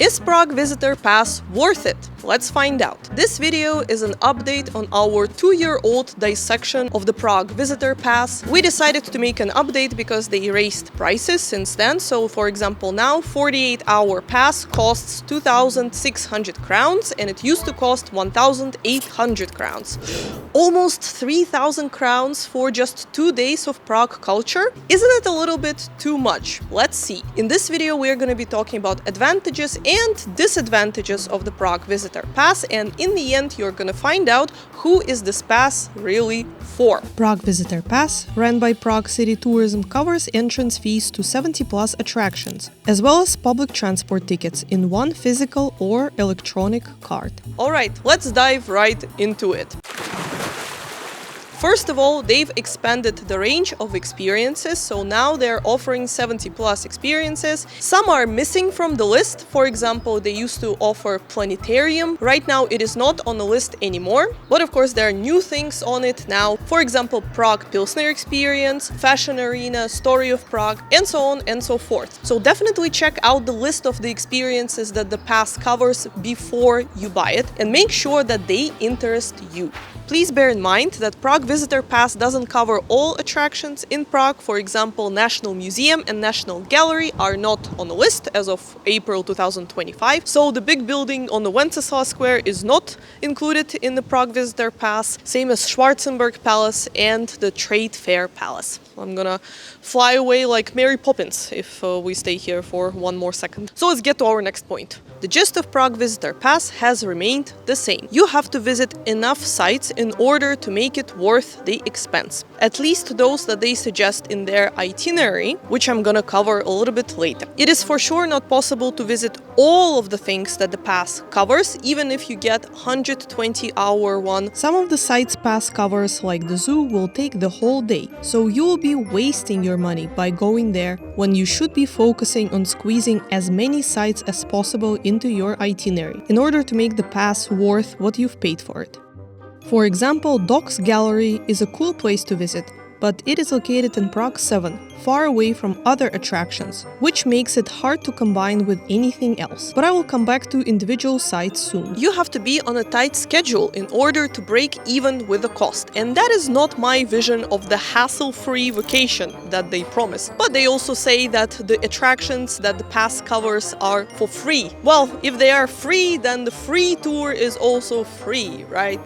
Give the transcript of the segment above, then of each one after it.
Is Prague Visitor Pass worth it? Let's find out. This video is an update on our 2-year-old dissection of the Prague Visitor Pass. We decided to make an update because they raised prices since then. So for example, now 48-hour pass costs 2,600 crowns and it used to cost 1,800 crowns. Almost 3,000 crowns for just 2 days of Prague culture? Isn't it a little bit too much? Let's see. In this video, we're going to be talking about advantages and disadvantages of the Prague Visitor Pass, and in the end, you're going to find out who is this pass really for. Prague Visitor Pass, ran by Prague City Tourism, covers entrance fees to 70+ attractions, as well as public transport tickets in one physical or electronic card. Alright, let's dive right into it. First of all, they've expanded the range of experiences, so now they're offering 70+ experiences. Some are missing from the list. For example, they used to offer planetarium. Right now it is not on the list anymore, but of course there are new things on it now. For example, Prague Pilsner experience, fashion arena, story of Prague, and so on and so forth. So definitely check out the list of the experiences that the pass covers before you buy it and make sure that they interest you. Please bear in mind that Prague Visitor Pass doesn't cover all attractions in Prague. For example, National Museum and National Gallery are not on the list as of April 2025. So the big building on the Wenceslas Square is not included in the Prague Visitor Pass, same as Schwarzenberg Palace and the Trade Fair Palace. I'm gonna fly away like Mary Poppins if we stay here for one more second. So let's get to our next point. The gist of Prague Visitor Pass has remained the same. You have to visit enough sites in order to make it worth the expense. At least those that they suggest in their itinerary, which I'm gonna cover a little bit later. It is for sure not possible to visit all of the things that the pass covers, even if you get 120-hour one. Some of the sites pass covers, like the zoo, will take the whole day, so you will be wasting your money by going there when you should be focusing on squeezing as many sites as possible into your itinerary in order to make the pass worth what you've paid for it. For example, Docks Gallery is a cool place to visit, but it is located in Prague 7, far away from other attractions, which makes it hard to combine with anything else. But I will come back to individual sites soon. You have to be on a tight schedule in order to break even with the cost, and that is not my vision of the hassle-free vacation that they promise. But they also say that the attractions that the pass covers are for free. Well, if they are free, then the free tour is also free, right?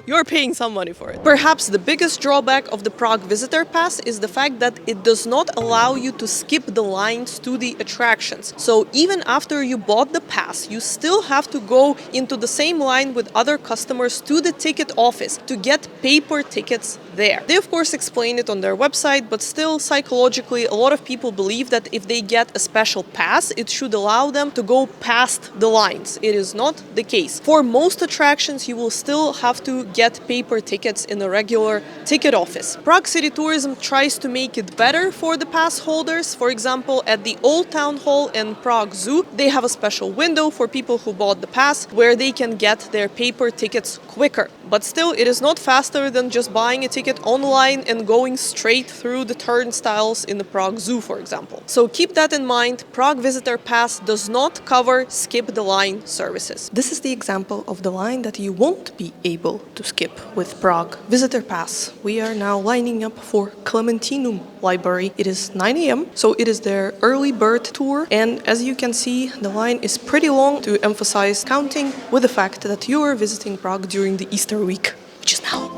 You're paying some money for it. Perhaps the biggest drawback of the Prague Visitor Pass is the fact that it does not allow you to skip the lines to the attractions. So even after you bought the pass, you still have to go into the same line with other customers to the ticket office to get paper tickets there. They of course explain it on their website, but still psychologically a lot of people believe that if they get a special pass, it should allow them to go past the lines. It is not the case. For most attractions, you will still have to get paper tickets in a regular ticket office. Prague City Tourism tries to make it better for the pass holders. For example, at the Old Town Hall and Prague Zoo, they have a special window for people who bought the pass where they can get their paper tickets quicker. But still, it is not faster than just buying a ticket online and going straight through the turnstiles in the Prague Zoo, for example. So keep that in mind. Prague Visitor Pass does not cover skip the line services. This is the example of the line that you won't be able to skip with Prague Visitor Pass. We are now lining up for Clementinum Library. It is 9 a.m., so it is their early bird tour, and as you can see, the line is pretty long to emphasize counting with the fact that you are visiting Prague during the Easter week, which is now.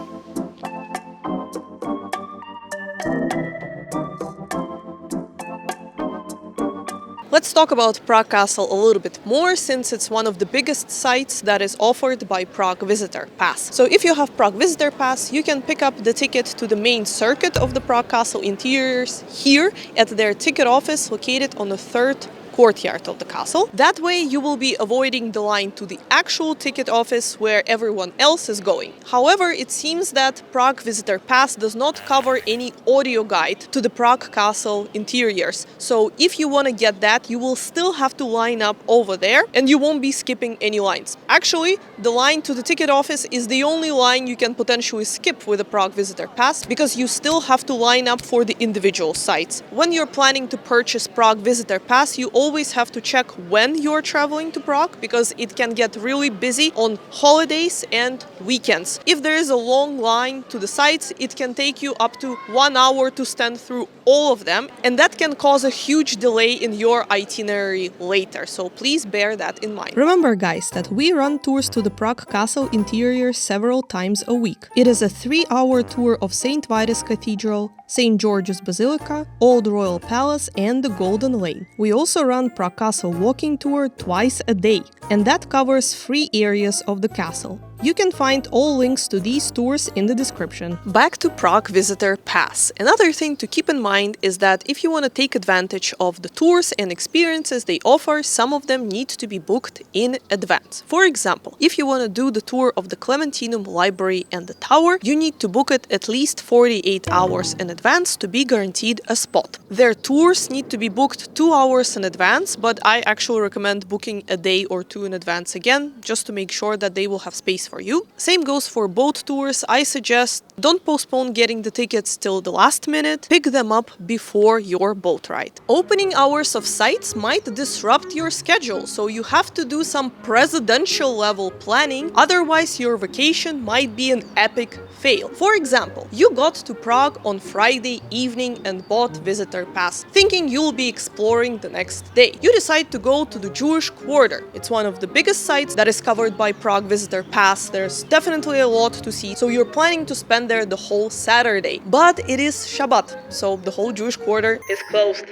Let's talk about Prague Castle a little bit more, since it's one of the biggest sites that is offered by Prague Visitor Pass. So if you have Prague Visitor Pass, you can pick up the ticket to the main circuit of the Prague Castle interiors here at their ticket office located on the third courtyard of the castle. That way you will be avoiding the line to the actual ticket office where everyone else is going. However, it seems that Prague Visitor Pass does not cover any audio guide to the Prague Castle interiors. So if you want to get that, you will still have to line up over there and you won't be skipping any lines. Actually, the line to the ticket office is the only line you can potentially skip with a Prague Visitor Pass, because you still have to line up for the individual sites. When you're planning to purchase Prague Visitor Pass, you always have to check when you're traveling to Prague because it can get really busy on holidays and weekends. If there is a long line to the sites, it can take you up to 1 hour to stand through all of them, and that can cause a huge delay in your itinerary later, so please bear that in mind. Remember, guys, that we run tours to the Prague Castle interior several times a week. It is a 3-hour tour of St. Vitus Cathedral, St. George's Basilica, Old Royal Palace and the Golden Lane. We also run Prague Castle walking tour twice a day, and that covers 3 areas of the castle. You can find all links to these tours in the description. Back to Prague Visitor Pass. Another thing to keep in mind is that if you want to take advantage of the tours and experiences they offer, some of them need to be booked in advance. For example, if you want to do the tour of the Clementinum Library and the Tower, you need to book it at least 48 hours in advance to be guaranteed a spot. Their tours need to be booked 2 hours in advance, but I actually recommend booking a day or two in advance again, just to make sure that they will have space for you. Same goes for boat tours. I suggest don't postpone getting the tickets till the last minute. Pick them up before your boat ride. Opening hours of sites might disrupt your schedule, so you have to do some presidential level planning, otherwise your vacation might be an epic fail. For example, you got to Prague on Friday evening and bought Visitor Pass, thinking you'll be exploring the next day. You decide to go to the Jewish Quarter. It's one of the biggest sites that is covered by Prague Visitor Pass. There's definitely a lot to see, so you're planning to spend there the whole Saturday. But it is Shabbat, so the whole Jewish Quarter is closed.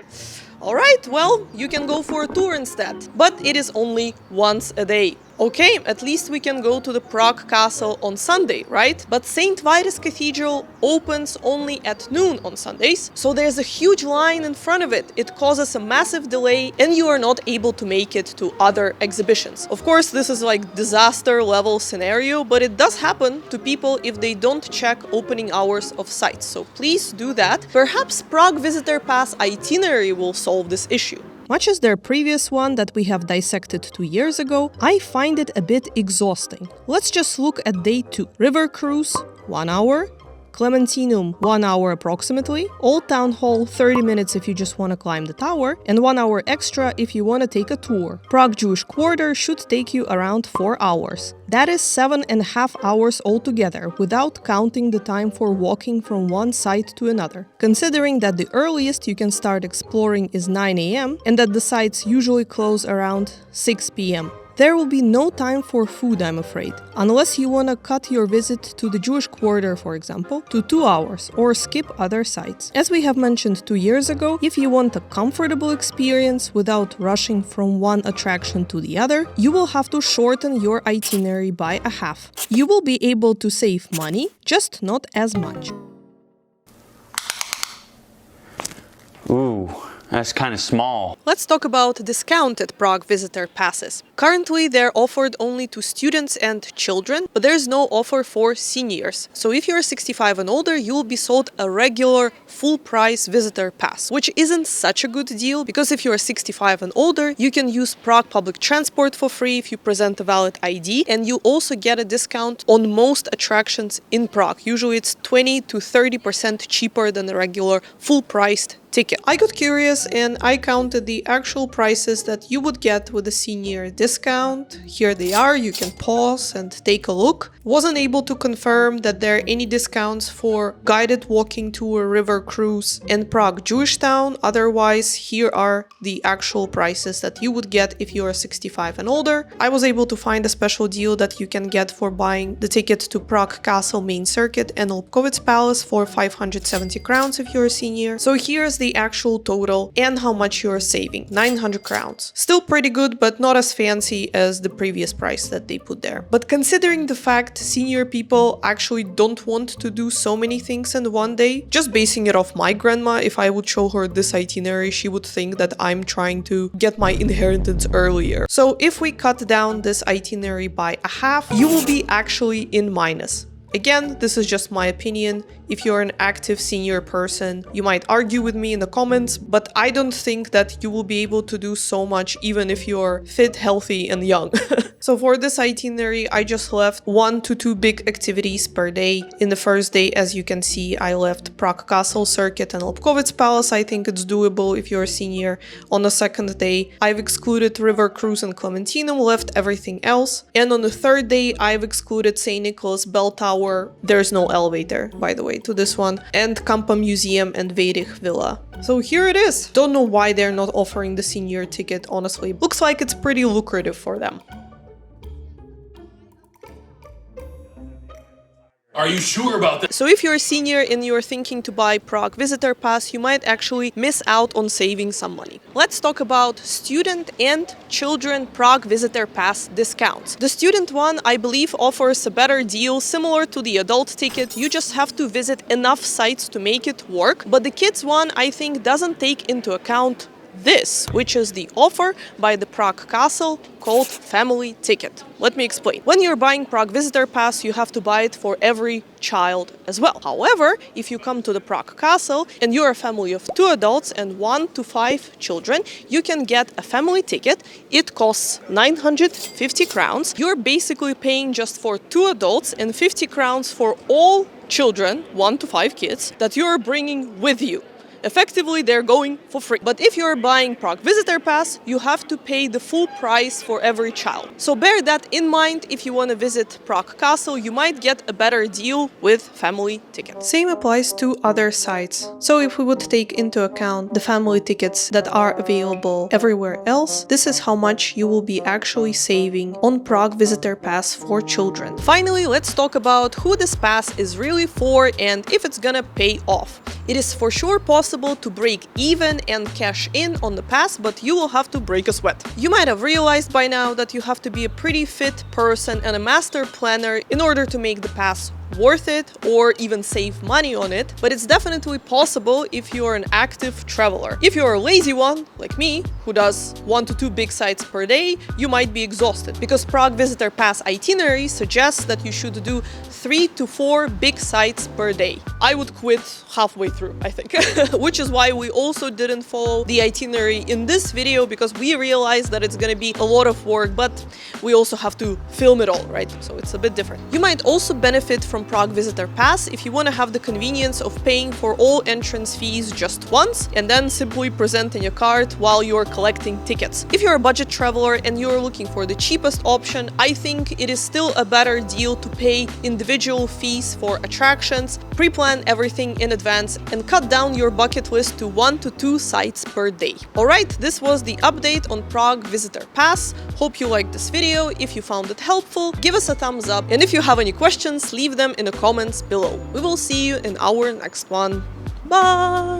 Alright, well, you can go for a tour instead, but it is only once a day. Okay, at least we can go to the Prague Castle on Sunday, right? But St. Vitus Cathedral opens only at noon on Sundays, so there's a huge line in front of it. It causes a massive delay and you are not able to make it to other exhibitions. Of course, this is like disaster level scenario, but it does happen to people if they don't check opening hours of sites. So please do that. Perhaps Prague Visitor Pass itinerary will solve this issue. Much as their previous one that we have dissected 2 years ago, I find it a bit exhausting. Let's just look at day 2. River Cruise, 1 hour. Clementinum, 1 hour approximately. Old Town Hall, 30 minutes if you just want to climb the tower, and 1 hour extra if you want to take a tour. Prague Jewish Quarter should take you around 4 hours. That is 7.5 hours altogether, without counting the time for walking from one site to another. Considering that the earliest you can start exploring is 9 AM and that the sites usually close around 6 PM. There will be no time for food, I'm afraid, unless you want to cut your visit to the Jewish Quarter, for example, to 2 hours or skip other sites. As we have mentioned 2 years ago, if you want a comfortable experience without rushing from one attraction to the other, you will have to shorten your itinerary by a half. You will be able to save money, just not as much. Ooh. That's kind of small. Let's talk about discounted Prague Visitor Passes. Currently, they're offered only to students and children, but there's no offer for seniors. So if you're 65 and older, you will be sold a regular full-price Visitor Pass, which isn't such a good deal because if you're 65 and older, you can use Prague public transport for free if you present a valid ID, and you also get a discount on most attractions in Prague. Usually it's 20 to 30% cheaper than a regular full-priced ticket. I got curious and I counted the actual prices that you would get with a senior discount. Here they are, you can pause and take a look. Wasn't able to confirm that there are any discounts for guided walking tour, river cruise and Prague Jewish Town. Otherwise, here are the actual prices that you would get if you are 65 and older. I was able to find a special deal that you can get for buying the ticket to Prague Castle Main Circuit and Lobkowicz Palace for 570 crowns if you're a senior. So here's the actual total and how much you're saving, 900 crowns. Still pretty good, but not as fancy as the previous price that they put there. But considering the fact senior people actually don't want to do so many things in one day, just basing it off my grandma, if I would show her this itinerary, she would think that I'm trying to get my inheritance earlier. So if we cut down this itinerary by a half, you will be actually in minus. Again, this is just my opinion. If you're an active senior person, you might argue with me in the comments, but I don't think that you will be able to do so much even if you're fit, healthy, and young. So for this itinerary, I just left 1 to 2 big activities per day. In the first day, as you can see, I left Prague Castle Circuit and Lobkowicz Palace. I think it's doable if you're a senior. On the second day, I've excluded River Cruise and Clementinum, left everything else. And on the third day, I've excluded St. Nicholas Bell Tower. There's no elevator, by the way, to this one. And Kampa Museum and Weyrich Villa. So here it is. Don't know why they're not offering the senior ticket, honestly. Looks like it's pretty lucrative for them. Are you sure about this? So if you're a senior and you're thinking to buy Prague Visitor Pass, you might actually miss out on saving some money. Let's talk about student and children Prague Visitor Pass discounts. The student one, I believe, offers a better deal similar to the adult ticket. You just have to visit enough sites to make it work. But the kids one, I think, doesn't take into account this, which is the offer by the Prague Castle called Family Ticket. Let me explain. When you're buying Prague Visitor Pass, you have to buy it for every child as well. However, if you come to the Prague Castle and you're a family of 2 adults and 1 to 5 children, you can get a family ticket. It costs 950 crowns. You're basically paying just for 2 adults and 50 crowns for all children, 1 to 5 kids, that you're bringing with you. Effectively, they're going for free. But if you're buying Prague Visitor Pass, you have to pay the full price for every child. So bear that in mind. If you want to visit Prague Castle, you might get a better deal with family tickets. Same applies to other sites. So if we would take into account the family tickets that are available everywhere else, this is how much you will be actually saving on Prague Visitor Pass for children. Finally, let's talk about who this pass is really for and if it's gonna pay off. It is for sure possible to break even and cash in on the pass, but you will have to break a sweat. You might have realized by now that you have to be a pretty fit person and a master planner in order to make the pass worth it or even save money on it, but it's definitely possible if you're an active traveler. If you're a lazy one, like me, who does 1 to 2 big sites per day, you might be exhausted because Prague Visitor Pass itinerary suggests that you should do 3 to 4 big sites per day. I would quit halfway through, I think, which is why we also didn't follow the itinerary in this video, because we realized that it's gonna be a lot of work, but we also have to film it all, right? So it's a bit different. You might also benefit from Prague Visitor Pass if you want to have the convenience of paying for all entrance fees just once and then simply presenting a card while you're collecting tickets. If you're a budget traveler and you're looking for the cheapest option, I think it is still a better deal to pay individual fees for attractions, pre-plan everything in advance, and cut down your bucket list to 1 to 2 sites per day. Alright, this was the update on Prague Visitor Pass. Hope you liked this video. If you found it helpful, give us a thumbs up, and if you have any questions, leave them in the comments below. We will see you in our next one. Bye!